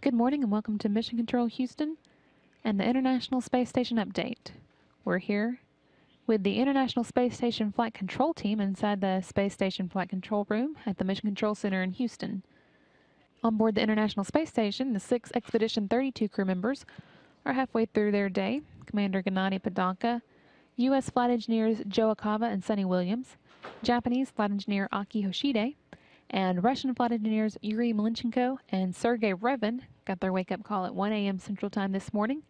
Good morning and welcome to Mission Control Houston and the International Space Station Update. We're here with the International Space Station Flight Control Team inside the Space Station Flight Control Room at the Mission Control Center in Houston. On board the International Space Station, the 6 Expedition 32 crew members are halfway through their day. Commander Gennady Podanka, U.S. flight engineers Joe Akaba and Sonny Williams, Japanese flight engineer Aki Hoshide, and Russian flight engineers Yuri Malenchenko and Sergei Revin got their wake-up call at 1 a.m. Central Time this morning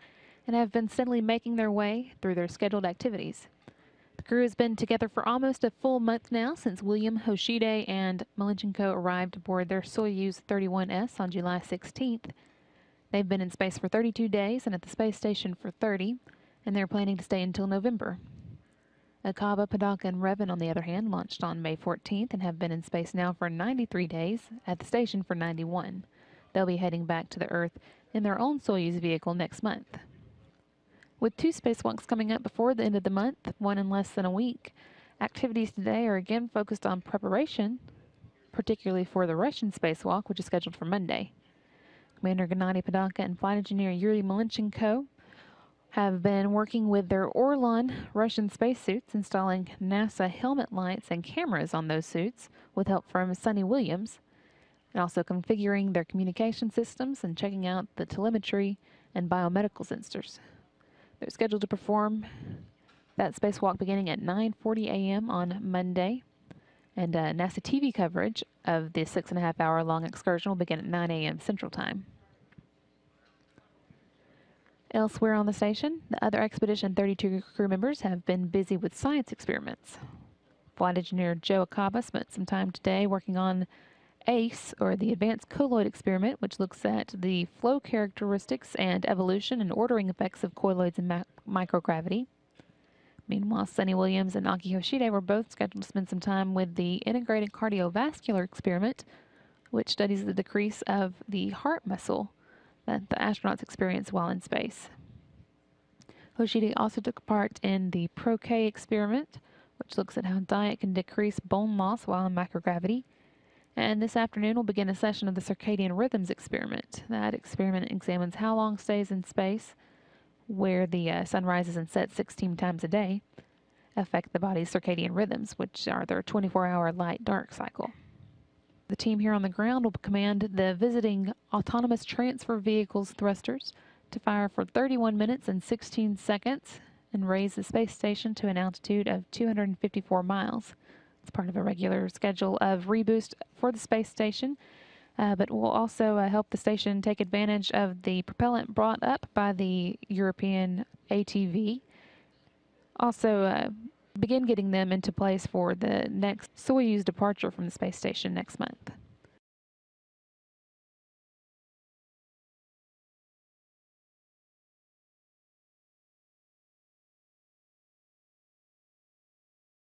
and have been steadily making their way through their scheduled activities. The crew has been together for almost a full month now since William, Hoshide, and Malenchenko arrived aboard their Soyuz 31S on July 16th. They've been in space for 32 days and at the space station for 30, and they're planning to stay until November. Akaba, Podanka, and Revin, on the other hand, launched on May 14th and have been in space now for 93 days, at the station for 91. They'll be heading back to the Earth in their own Soyuz vehicle next month. With 2 spacewalks coming up before the end of the month, one in less than a week, activities today are again focused on preparation, particularly for the Russian spacewalk, which is scheduled for Monday. Commander Gennady Podanka and flight engineer Yuri Malenchenko have been working with their Orlan Russian spacesuits, installing NASA helmet lights and cameras on those suits with help from Sonny Williams, and also configuring their communication systems and checking out the telemetry and biomedical sensors. They're scheduled to perform that spacewalk beginning at 9:40 a.m. on Monday, and NASA TV coverage of the 6.5-hour-long excursion will begin at 9 a.m. Central Time. Elsewhere on the station, the other Expedition 32 crew members have been busy with science experiments. Flight engineer Joe Akaba spent some time today working on ACE, or the Advanced Colloid Experiment, which looks at the flow characteristics and evolution and ordering effects of colloids in microgravity. Meanwhile, Sonny Williams and Aki Hoshide were both scheduled to spend some time with the Integrated Cardiovascular Experiment, which studies the decrease of the heart muscle that the astronauts experience while in space. Hoshide also took part in the Pro-K experiment, which looks at how diet can decrease bone loss while in microgravity. And this afternoon we'll begin a session of the Circadian Rhythms experiment. That experiment examines how long stays in space, where the sun rises and sets 16 times a day, affect the body's circadian rhythms, which are their 24-hour light-dark cycle. The team here on the ground will command the visiting Autonomous Transfer Vehicle's thrusters to fire for 31 minutes and 16 seconds and raise the space station to an altitude of 254 miles. It's part of a regular schedule of reboost for the space station, but will also help the station take advantage of the propellant brought up by the European ATV. Also, begin getting them into place for the next Soyuz departure from the space station next month.